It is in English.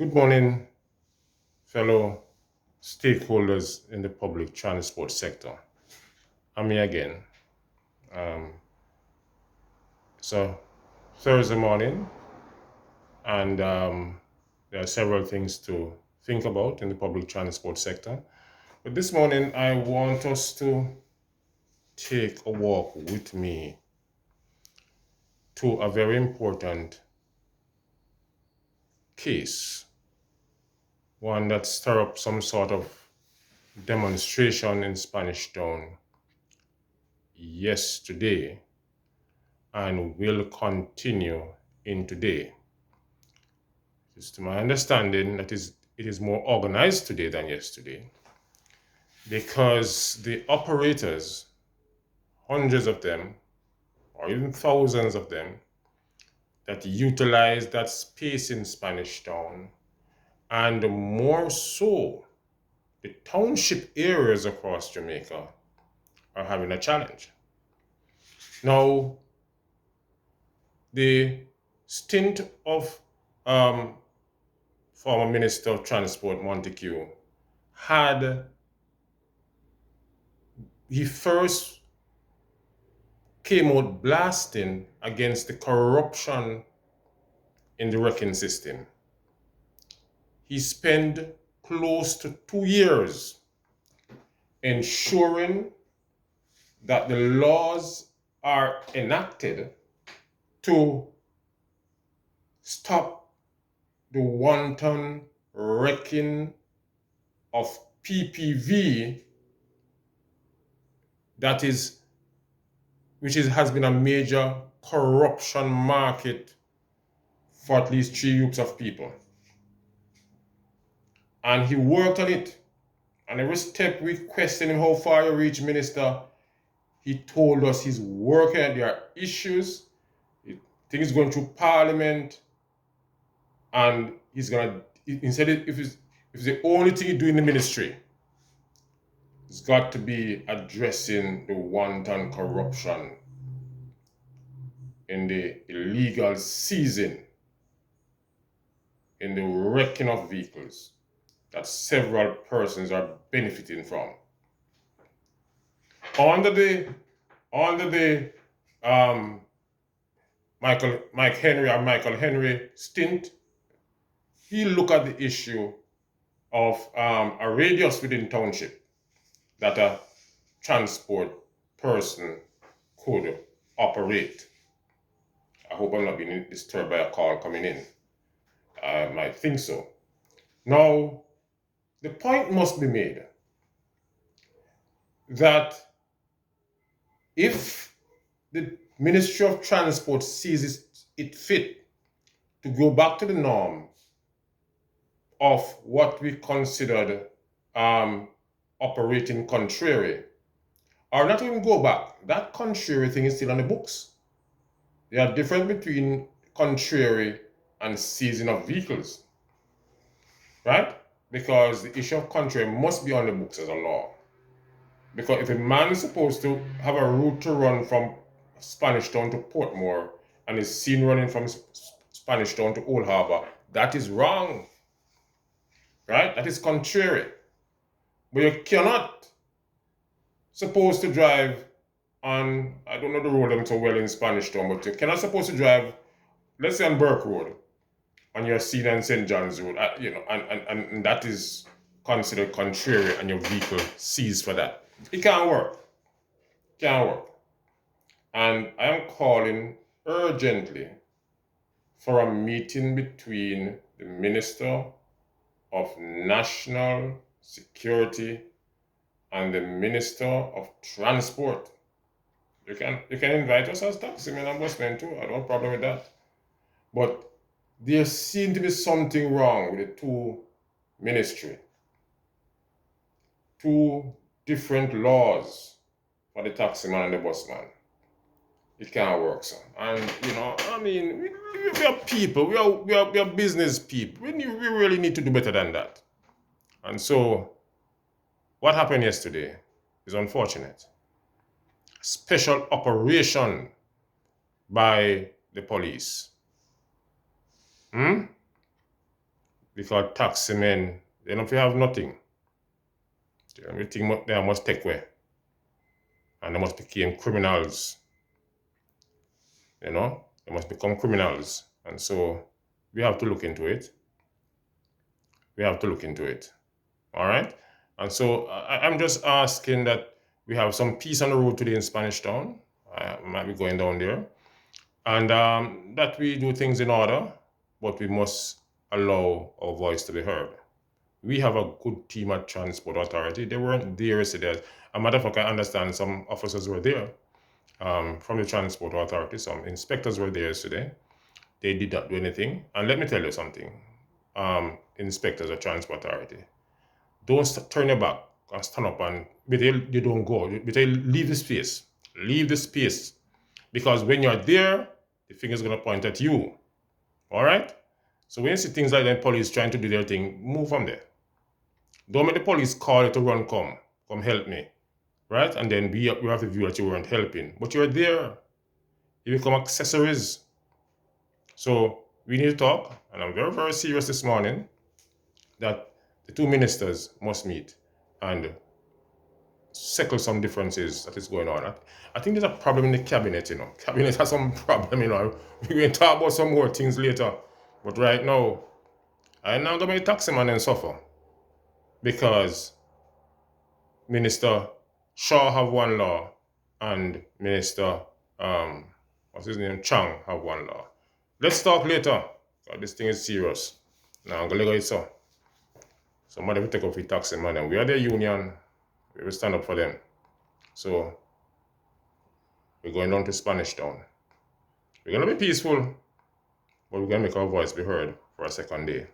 Good morning, fellow stakeholders in the public transport sector. I'm here again. Um, so, Thursday morning, and there are several things to think about in the public transport sector. But this morning, I want us to take a walk with me to a very important case, one that stirred up some sort of demonstration in Spanish Town yesterday and will continue in today. It's to my understanding that it is more organized today than yesterday because the operators, hundreds of them, or even thousands of them, that utilize that space in Spanish Town, and more so, the township areas across Jamaica are having a challenge. Now, the stint of former Minister of Transport Montague had he first came out blasting against the corruption in the wrecking system. He spent close to 2 years ensuring that the laws are enacted to stop the wanton wrecking of PPV has been a major corruption market for at least 3 groups of people. And he worked on it. And every step we questioned him how far you reach, Minister, he told us he's working at their issues, things going through Parliament, and he's gonna, instead, if it's the only thing he do in the ministry, it's got to be addressing the wanton corruption in the illegal seizing, in the wrecking of vehicles that several persons are benefiting from. Under the Michael Henry stint, he looked at the issue of a radius within township that a transport person could operate. I hope I'm not being disturbed by a call coming in. I might think so. Now, the point must be made that if the Ministry of Transport sees it fit to go back to the norm of what we considered operating contrary, or not even go back, that contrary thing is still on the books. There are difference between contrary and seizing of vehicles, right? Because the issue of contrary must be on the books as a law. Because if a man is supposed to have a route to run from Spanish Town to Portmore and is seen running from Spanish Town to Old Harbour, that is wrong, right? That is contrary. But you cannot supposed to drive on, I don't know the road so well in Spanish Town, but you cannot supposed to drive, let's say on Burke Road, and you're seen on St. John's Road, and that is considered contrary and your vehicle seized for that. It can't work. Can't work. And I am calling urgently for a meeting between the Minister of National Security and the Minister of Transport. You can invite us as taximen and busmen too. I don't have a problem with that. But there seems to be something wrong with the two ministries. Two different laws for the taximan and the busman. It can't work, sir. And we are people. We are business people. We really need to do better than that. And so, what happened yesterday is unfortunate. Special operation by the police. because taxi men, they don't have nothing. Everything they must take away. And they must become criminals. They must become criminals. And so we have to look into it. We have to look into it. All right? And so I'm just asking that we have some peace on the road today in Spanish Town. I might be going down there. And that we do things in order, but we must allow our voice to be heard. We have a good team at Transport Authority. They weren't there yesterday. A matter of fact, I understand some officers were there from the Transport Authority. Some inspectors were there yesterday. They did not do anything. And let me tell you something, inspectors at Transport Authority, don't turn your back and stand up and you don't go. But leave the space. Leave the space. Because when you're there, the finger's going to point at you. All right? So when you see things like that, police trying to do their thing, move from there. Don't make the police call you to run, come help me. Right? And then we have to view that you weren't helping. But you're there. You become accessories. So we need to talk. And I'm very, very serious this morning that the two ministers must meet and settle some differences that is going on. I think there's a problem in the cabinet, Cabinet has some problem, We're going to talk about some more things later. But right now, I'm not going to be a taxi man and suffer. Because Minister Shaw have one law and Minister, what's his name, Chang have one law. Let's talk later. This thing is serious. Now I'm going to go it so. Somebody will take off the taxi man and we are the union. We will stand up for them. So we're going down to Spanish Town. We're going to be peaceful, but we're going to make our voice be heard for a second day.